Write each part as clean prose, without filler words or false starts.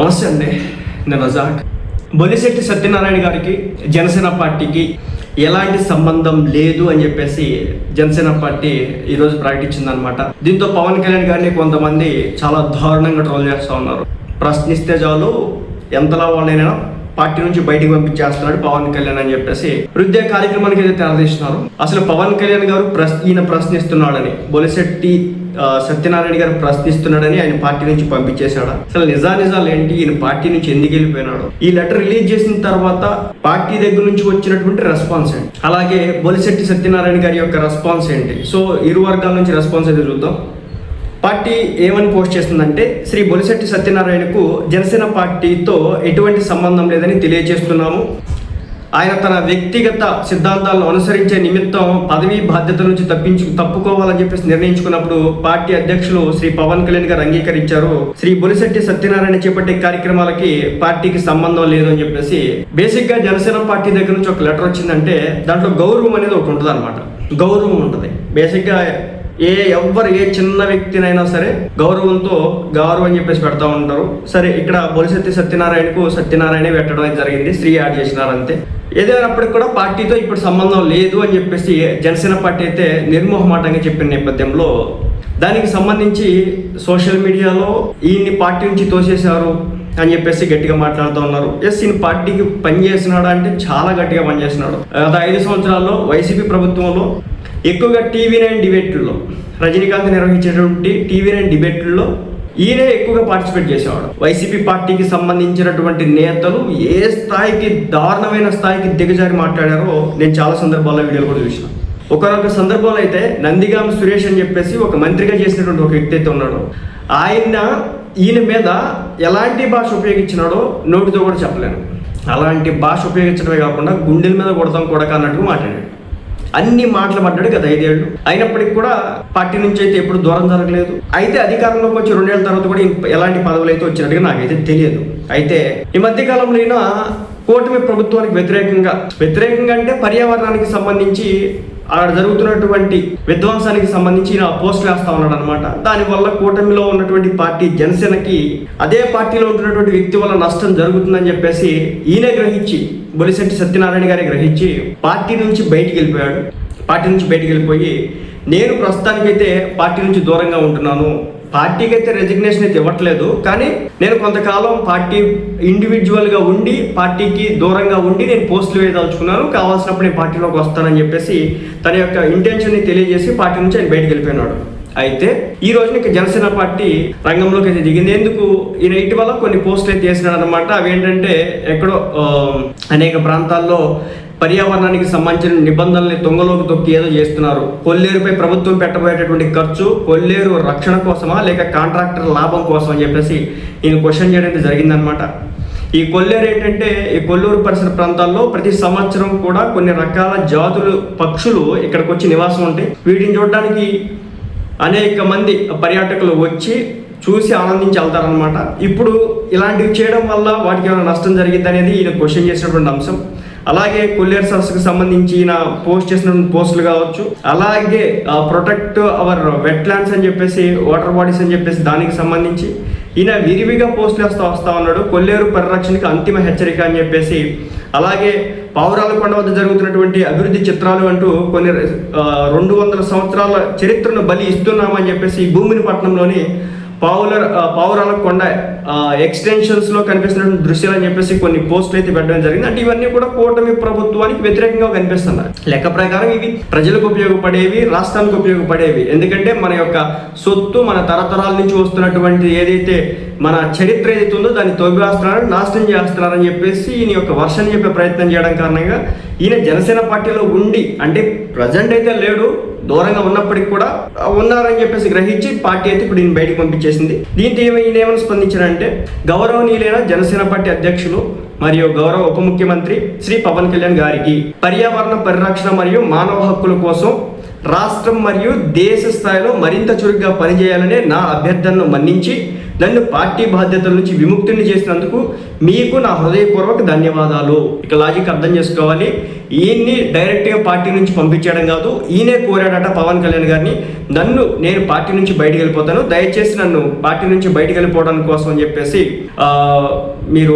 నమస్తే అండి, నేను రజాక్. బొలిశెట్టి సత్యనారాయణ గారికి జనసేన పార్టీకి ఎలాంటి సంబంధం లేదు అని చెప్పేసి జనసేన పార్టీ ఈరోజు ప్రకటించిందనమాట. దీంతో పవన్ కళ్యాణ్ గారిని కొంతమంది చాలా దారుణంగా ట్రోల్ చేస్తూ ఉన్నారు. ప్రశ్నిస్తే చాలు ఎంతలా వాళ్ళైనా పార్టీ నుంచి బయటికి పంపించేస్తున్నాడు పవన్ కళ్యాణ్ అని చెప్పేసి వృద్ధి కార్యక్రమానికి అయితే తెరదీస్తున్నారు. అసలు పవన్ కళ్యాణ్ గారు ఈయన ప్రశ్నిస్తున్నాడని, బొలిశెట్టి సత్యనారాయణ గారు ప్రశ్నిస్తున్నాడని ఆయన పార్టీ నుంచి పంపించేశాడు. అసలు నిజాలు ఏంటి, ఈయన పార్టీ నుంచి ఎందుకు వెళ్ళిపోయినాడు, ఈ లెటర్ రిలీజ్ చేసిన తర్వాత పార్టీ దగ్గర నుంచి వచ్చినటువంటి రెస్పాన్స్ ఏంటి, అలాగే బొలిశెట్టి సత్యనారాయణ గారి యొక్క రెస్పాన్స్ ఏంటి. సో ఇరు వర్గాల నుంచి రెస్పాన్స్ అయితే చూద్దాం. పార్టీ ఏమని పోస్ట్ చేస్తుందంటే, శ్రీ బొలిశెట్టి సత్యనారాయణకు జనసేన పార్టీతో ఎటువంటి సంబంధం లేదని తెలియజేస్తున్నాము. ఆయన తన వ్యక్తిగత సిద్ధాంతాలను అనుసరించే నిమిత్తం పదవీ బాధ్యత నుంచి తప్పుకోవాలని చెప్పేసి నిర్ణయించుకున్నప్పుడు పార్టీ అధ్యక్షులు శ్రీ పవన్ కళ్యాణ్ గారు అంగీకరించారు. శ్రీ బొలిశెట్టి సత్యనారాయణ చేపట్టే కార్యక్రమాలకి పార్టీకి సంబంధం లేదు అని చెప్పేసి బేసిక్ గా జనసేన పార్టీ దగ్గర నుంచి ఒక లెటర్ వచ్చిందంటే దాంట్లో గౌరవం అనేది ఒకటి ఉంటుంది అనమాట. గౌరవం ఉంటుంది బేసిక్ గా ఏ చిన్న వ్యక్తినైనా సరే గౌరవంతో గౌరవం అని చెప్పేసి పెడతా ఉంటారు. సరే, ఇక్కడ బొలిశెట్టి సత్యనారాయణకు సత్యనారాయణ పెట్టడం అనేది జరిగింది, స్త్రీ యాడ్ చేసినారు అంతే. ఏదైనప్పటికీ కూడా పార్టీతో ఇప్పుడు సంబంధం లేదు అని చెప్పేసి జనసేన పార్టీ అయితే నిర్మోహమాటంగా చెప్పిన నేపథ్యంలో దానికి సంబంధించి సోషల్ మీడియాలో ఈయన్ని పార్టీ నుంచి తోసేశారు అని చెప్పేసి గట్టిగా మాట్లాడుతూ ఉన్నారు. ఈయన పార్టీకి పనిచేసినాడు అంటే చాలా గట్టిగా పనిచేసినాడు. గత 5 సంవత్సరాల్లో వైసీపీ ప్రభుత్వంలో ఎక్కువగా టీవీ9 డిబేట్లలో, రజనీకాంత్ నిర్వహించేటువంటి టీవీ9 డిబేట్లలో ఈయనే ఎక్కువగా పార్టిసిపేట్ చేసేవాడు. వైసీపీ పార్టీకి సంబంధించినటువంటి నేతలు ఏ స్థాయికి, దారుణమైన స్థాయికి దిగజారి మాట్లాడారో నేను చాలా సందర్భాల్లో వీడియోలు కూడా చూసిన. ఒకనొక సందర్భంలో అయితే నందిగామ సురేష్ అని చెప్పేసి ఒక మంత్రిగా చేసినటువంటి ఒక వ్యక్తి అయితే ఉన్నాడు. ఈయన మీద ఎలాంటి భాష ఉపయోగించినాడో నోటితో కూడా చెప్పలేను. అలాంటి భాష ఉపయోగించడమే కాకుండా గుండెల మీద కొడతాం కొడక అన్నట్టుగా మాట్లాడాడు. అన్ని మాటలు పడ్డాడు గత 5 ఏళ్ళు. అయినప్పటికీ కూడా పార్టీ నుంచి అయితే ఎప్పుడు దూరం జరగలేదు. అయితే అధికారంలోకి వచ్చి 2 ఏళ్ళ తర్వాత కూడా ఎలాంటి పదవులు అయితే వచ్చినట్టుగా నాకైతే తెలియదు. అయితే ఈ మధ్య కాలంలో అయినా కూటమి ప్రభుత్వానికి వ్యతిరేకంగా అంటే పర్యావరణానికి సంబంధించి అక్కడ జరుగుతున్నటువంటి విధ్వంసానికి సంబంధించి పోస్టులు వేస్తా ఉన్నాడు అనమాట. దానివల్ల కూటమిలో ఉన్నటువంటి పార్టీ జనసేనకి అదే పార్టీలో ఉంటున్నటువంటి వ్యక్తి వల్ల నష్టం జరుగుతుందని చెప్పేసి ఈయనే గ్రహించి, బొలిశెట్టి సత్యనారాయణ గారి గ్రహించి పార్టీ నుంచి బయటికి వెళ్ళిపోయాడు. పార్టీ నుంచి బయటికి వెళ్ళిపోయి నేను ప్రస్తుతానికైతే పార్టీ నుంచి దూరంగా ఉంటున్నాను, పార్టీకి అయితే రెసిగ్నేషన్ అయితే ఇవ్వట్లేదు, కానీ నేను కొంతకాలం పార్టీ ఇండివిజువల్గా ఉండి పార్టీకి దూరంగా ఉండి నేను పోస్టులు వేయదలుచుకున్నాను, కావాల్సినప్పుడు నేను పార్టీలోకి వస్తానని చెప్పేసి తన యొక్క ఇంటెన్షన్ని తెలియజేసి పార్టీ నుంచి ఆయన బయటకు వెళ్ళిపోయినాడు. అయితే ఈ రోజున ఇక జనసేన పార్టీ రంగంలోకి అయితే దిగింది. ఎందుకు, ఈయన ఇటీవల కొన్ని పోస్టులు అయితే చేసినాడు అనమాట. అవి ఏంటంటే ఎక్కడో అనేక ప్రాంతాల్లో పర్యావరణానికి సంబంధించిన నిబంధనల్ని తొంగలోకి తొక్కి ఏదో చేస్తున్నారు. కొల్లేరుపై ప్రభుత్వం పెట్టబోయేటటువంటి ఖర్చు కొల్లేరు రక్షణ కోసమా లేక కాంట్రాక్టర్ లాభం కోసం అని చెప్పేసి ఈయన క్వశ్చన్ చేయడం జరిగిందనమాట. ఈ కొల్లేరు ఏంటంటే ఈ కొల్లూరు పరిసర ప్రాంతాల్లో ప్రతి సంవత్సరం కూడా కొన్ని రకాల జాతులు పక్షులు ఇక్కడికి వచ్చి నివాసం ఉంటాయి. వీటిని చూడడానికి అనేక మంది పర్యాటకులు వచ్చి చూసి ఆనందించి వెళ్తారనమాట. ఇప్పుడు ఇలాంటివి చేయడం వల్ల వాటికి ఏమైనా నష్టం జరిగింది అనేది ఈయన క్వశ్చన్ చేసినటువంటి అంశం. అలాగే కొల్లేరు సరస్సుకు సంబంధించి ఈయన పోస్ట్ చేసిన పోస్టులు కావచ్చు, అలాగే ప్రొటెక్ట్ అవర్ వెట్లాండ్స్ అని చెప్పేసి, వాటర్ బాడీస్ అని చెప్పేసి దానికి సంబంధించి ఈయన విరివిగా పోస్టులు వస్తా ఉన్నాడు. కొల్లేరు పరిరక్షణకి అంతిమ హెచ్చరిక అని చెప్పేసి, అలాగే పావురాల కొండ వద్ద జరుగుతున్నటువంటి అభివృద్ధి చిత్రాలు అంటూ కొన్ని 200 సంవత్సరాల చరిత్రను బలి ఇస్తున్నామని చెప్పేసి భూమిని పట్టణంలోని పావురాల కొండ ఎక్స్టెన్షన్స్లో కనిపిస్తున్నటువంటి దృశ్యాలు అని చెప్పేసి కొన్ని పోస్టులు అయితే పెట్టడం జరిగింది. అంటే ఇవన్నీ కూడా కూటమి ప్రభుత్వానికి వ్యతిరేకంగా కనిపిస్తున్నాయి. లెక్క ప్రకారం ఇవి ప్రజలకు ఉపయోగపడేవి, రాష్ట్రానికి ఉపయోగపడేవి. ఎందుకంటే మన యొక్క సొత్తు, మన తరతరాల నుంచి వస్తున్నటువంటి ఏదైతే మన చరిత్ర ఏదైతే ఉందో దాన్ని తొవ్వేస్తున్నారు, నాశనం చేస్తున్నారని చెప్పేసి ఈయన యొక్క వర్షాన్ని చెప్పే ప్రయత్నం చేయడం కారణంగా ఈయన జనసేన పార్టీలో ఉండి, అంటే ప్రజెంట్ అయితే లేడు, దూరంగా ఉన్నప్పటికీ కూడా ఉన్నారని చెప్పేసి గ్రహించి పార్టీ అయితే ఇప్పుడు ఈయన బయటకు పంపించేసింది. దీంతో ఈయన ఏమని స్పందించారంటే, గౌరవనీయులైన జనసేన పార్టీ అధ్యక్షులు మరియు గౌరవ ఉప ముఖ్యమంత్రి శ్రీ పవన్ కళ్యాణ్ గారికి పర్యావరణ పరిరక్షణ మరియు మానవ హక్కుల కోసం రాష్ట్రం మరియు దేశ స్థాయిలో మరింత చురుగ్గా పనిచేయాలనే నా అభ్యర్థనను మన్నించి నన్ను పార్టీ బాధ్యతల నుంచి విముక్తిని చేసినందుకు మీకు నా హృదయపూర్వక ధన్యవాదాలు. ఇక లాజిక్ అర్థం చేసుకోవాలి. ఈయన్ని డైరెక్ట్గా పార్టీ నుంచి పంపించడం కాదు, ఈయనే కోరాడట పవన్ కళ్యాణ్ గారిని, నేను పార్టీ నుంచి బయటికి వెళ్ళిపోతాను, దయచేసి నన్ను పార్టీ నుంచి బయటికి వెళ్ళిపోవడం కోసం అని చెప్పేసి మీరు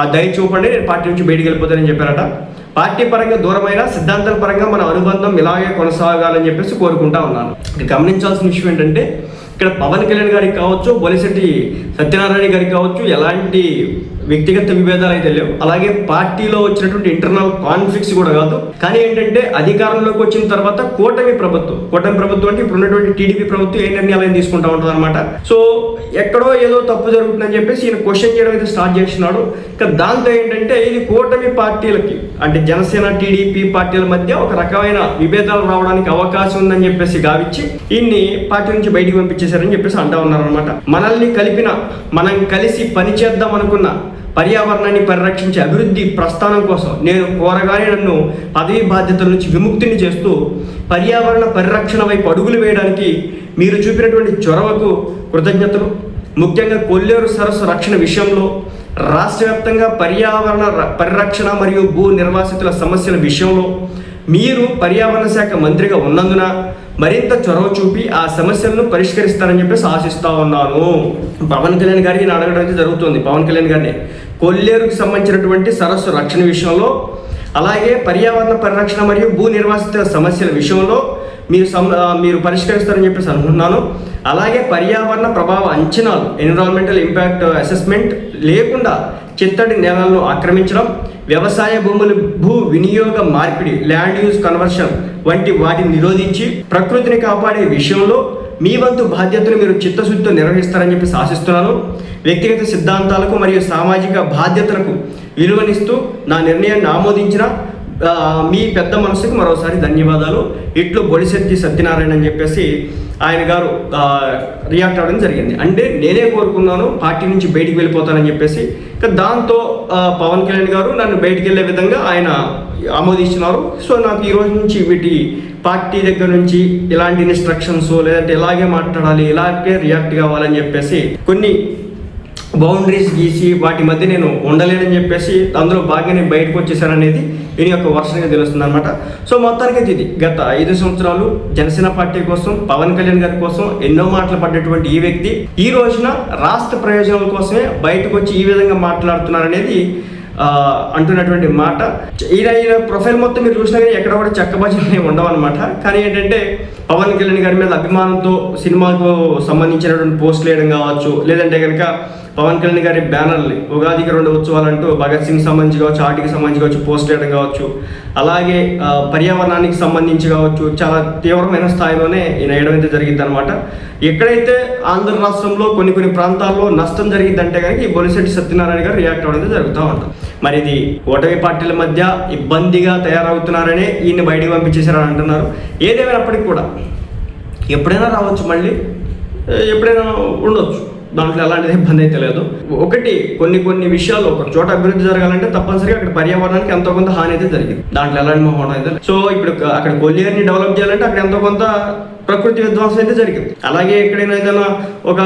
ఆ దయ చూపండి, నేను పార్టీ నుంచి బయటికి వెళ్ళిపోతానని చెప్పారట. పార్టీ పరంగా దూరమైన సిద్ధాంతాల పరంగా మన అనుబంధం ఇలాగే కొనసాగాలని చెప్పేసి కోరుకుంటా ఉన్నాను. గమనించాల్సిన విషయం ఏంటంటే ఇక్కడ పవన్ కళ్యాణ్ గారికి కావచ్చు, బొలిశెట్టి సత్యనారాయణ గారికి కావచ్చు ఎలాంటి వ్యక్తిగత విభేదాలు అయితే లేవు. అలాగే పార్టీలో వచ్చినటువంటి ఇంటర్నల్ కాన్ఫ్లిక్ట్స్ కూడా కాదు. కానీ ఏంటంటే అధికారంలోకి వచ్చిన తర్వాత కూటమి ప్రభుత్వం అంటే ఇప్పుడు ఉన్నటువంటి టీడీపీ ప్రభుత్వం ఏ నిర్ణయాలు తీసుకుంటా ఉంటుంది అనమాట. సో ఎక్కడో ఏదో తప్పు జరుగుతుందని చెప్పేసి ఈయన క్వశ్చన్ చేయడం అయితే స్టార్ట్ చేస్తున్నాడు. ఇక దాంతో ఏంటంటే ఇది కూటమి పార్టీలకి అంటే జనసేన టీడీపీ పార్టీల మధ్య ఒక రకమైన విభేదాలు రావడానికి అవకాశం ఉందని చెప్పేసి గావించి ఈయన్ని పార్టీ నుంచి బయటికి పంపించేశారని చెప్పేసి అంటా ఉన్నారనమాట. మనల్ని మనం కలిసి పనిచేద్దాం అనుకున్న పర్యావరణాన్ని పరిరక్షించే అభివృద్ధి ప్రస్థానం కోసం నేను కోరగానే నన్ను పదవి బాధ్యతల నుంచి విముక్తిని చేస్తూ పర్యావరణ పరిరక్షణ వైపు అడుగులు వేయడానికి మీరు చూపినటువంటి చొరవకు కృతజ్ఞతలు. ముఖ్యంగా కొల్లేరు సరస్సు రక్షణ విషయంలో రాష్ట్ర వ్యాప్తంగా పర్యావరణ పరిరక్షణ మరియు భూ నిర్వాసితుల సమస్యల విషయంలో మీరు పర్యావరణ శాఖ మంత్రిగా ఉన్నందున మరింత చొరవ చూపి ఆ సమస్యలను పరిష్కరిస్తారని చెప్పేసి ఆశిస్తా ఉన్నాను. పవన్ కళ్యాణ్ గారికి నేను అడగడం అయితే జరుగుతుంది. పవన్ కళ్యాణ్ గారిని కొల్లేరుకు సంబంధించినటువంటి సరస్సు రక్షణ విషయంలో, అలాగే పర్యావరణ పరిరక్షణ మరియు భూ నిర్వాసిత సమస్యల విషయంలో మీరు పరిష్కరిస్తారని చెప్పేసి అనుకుంటున్నాను. అలాగే పర్యావరణ ప్రభావ అంచనాలు ఎన్విరాన్మెంటల్ ఇంపాక్ట్ అసెస్మెంట్ లేకుండా చిత్తడి నేలలను ఆక్రమించడం, వ్యవసాయ భూములు భూ వినియోగ మార్పిడి ల్యాండ్ యూజ్ కన్వర్షన్ వంటి వాటిని నిరోధించి ప్రకృతిని కాపాడే విషయంలో మీ వంతు బాధ్యతను మీరు చిత్తశుద్ధితో నిర్వహిస్తారని చెప్పి ఆశిస్తున్నాను. వ్యక్తిగత సిద్ధాంతాలకు మరియు సామాజిక బాధ్యతలకు విలువనిస్తూ నా నిర్ణయాన్ని ఆమోదించిన మీ పెద్ద మనసుకు మరోసారి ధన్యవాదాలు. ఇట్లు బొలిశెట్టి సత్యనారాయణ అని చెప్పేసి ఆయన గారు రియాక్ట్ అవ్వడం జరిగింది. అంటే నేనే కోరుకున్నాను పార్టీ నుంచి బయటికి వెళ్ళిపోతానని చెప్పేసి. దాంతో పవన్ కళ్యాణ్ గారు నన్ను బయటికి వెళ్ళే విధంగా ఆయన ఆమోదిస్తున్నారు. సో నాకు ఈ రోజు నుంచి వీటి పార్టీ దగ్గర నుంచి ఇలాంటి ఇన్స్ట్రక్షన్స్ లేదంటే ఇలాగే మాట్లాడాలి, ఇలాగే రియాక్ట్ కావాలని చెప్పేసి కొన్ని బౌండరీస్ గీసి వాటి మధ్య నేను ఉండలేనని చెప్పేసి అందులో బాగానే బయటకు వచ్చేసాననేది దీని యొక్క వర్షంగా తెలుస్తుంది అనమాట. సో మొత్తానికి ఇది గత 5 సంవత్సరాలు జనసేన పార్టీ కోసం, పవన్ కళ్యాణ్ గారి కోసం ఎన్నో మాటలు పడ్డటువంటి ఈ వ్యక్తి ఈ రోజున రాష్ట్ర ప్రయోజనాల కోసమే బయటకు వచ్చి ఈ విధంగా మాట్లాడుతున్నారనేది అంటున్నటువంటి మాట. ఈయన ప్రొఫైల్ మొత్తం మీరు చూసినా కానీ ఎక్కడ కూడా చెక్కబాజీలు ఉండవు అనమాట. కానీ ఏంటంటే పవన్ కళ్యాణ్ గారి మీద అభిమానంతో సినిమాకు సంబంధించినటువంటి పోస్టులు వేయడం కావచ్చు, లేదంటే కనుక పవన్ కళ్యాణ్ గారి బ్యానర్ని ఉగాదికి 2 ఉత్సవాలంటూ భగత్ సింగ్ సంబంధించి కావచ్చు, ఆర్టీకి సంబంధించి కావచ్చు పోస్ట్ వేయడం కావచ్చు, అలాగే పర్యావరణానికి సంబంధించి కావచ్చు చాలా తీవ్రమైన స్థాయిలోనే ఈయన వేయడం అయితే జరిగింది అనమాట. ఎక్కడైతే ఆంధ్ర రాష్ట్రంలో కొన్ని ప్రాంతాల్లో నష్టం జరిగిందంటే కనుక ఈ బొలిశెట్టి సత్యనారాయణ గారు రియాక్ట్ అవ్వడం జరుగుతూ ఉంటుంది. మరి ఇది ఓటమి పార్టీల మధ్య ఇబ్బందిగా తయారవుతున్నారనే ఈయన్ని బయటికి పంపించేశారని అంటున్నారు. ఏదేమైనప్పటికీ కూడా ఎప్పుడైనా రావచ్చు, మళ్ళీ ఎప్పుడైనా ఉండొచ్చు, దాంట్లో ఎలాంటి ఇబ్బంది అయితే లేదు. ఒకటి కొన్ని విషయాలు ఒక చోట అభివృద్ధి జరగాలంటే తప్పనిసరిగా అక్కడ పర్యావరణానికి ఎంతో కొంత హాని అయితే జరిగింది, దాంట్లో ఎలాంటి మొహం అయితే. సో ఇప్పుడు అక్కడ కొల్లేరుని డెవలప్ చేయాలంటే అక్కడ ఎంతో కొంత ప్రకృతి విధ్వంసం అయితే జరిగింది. అలాగే ఎక్కడైనా ఏదైనా ఒక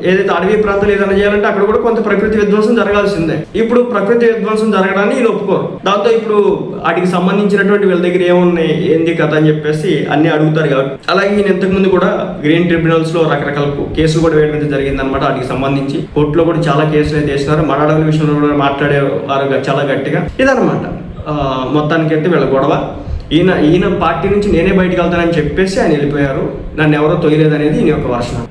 ఏదైతే అడవి ప్రాంతాలు ఏదైనా చేయాలంటే అక్కడ కూడా కొంత ప్రకృతి విధ్వంసం జరగాల్సిందే. ఇప్పుడు ప్రకృతి విధ్వంసం జరగడాన్ని ఈయన ఒప్పుకోరు. దాంతో ఇప్పుడు వాటికి సంబంధించినటువంటి వీళ్ళ దగ్గర ఏమున్నాయి ఏంది కథ అని చెప్పేసి అన్ని అడుగుతారు కాబట్టి. అలాగే ఈయన ఇంతకుముందు కూడా గ్రీన్ ట్రిబ్యునల్స్ లో రకరకాల కేసులు కూడా వేయడం అయితే జరిగింది అనమాట. వాటికి సంబంధించి కోర్టులో కూడా చాలా కేసులు అయితే వేసినారు. మరాఠాల విషయంలో కూడా మాట్లాడేవారు చాలా గట్టిగా. ఇదనమాట మొత్తానికైతే వీళ్ళ గొడవ. ఈయన పార్టీ నుంచి నేనే బయటకు వెళ్తానని చెప్పేసి ఆయన వెళ్ళిపోయారు. నన్ను ఎవరో తొయ్యలేదు అనేది ఈయన యొక్క వర్షం.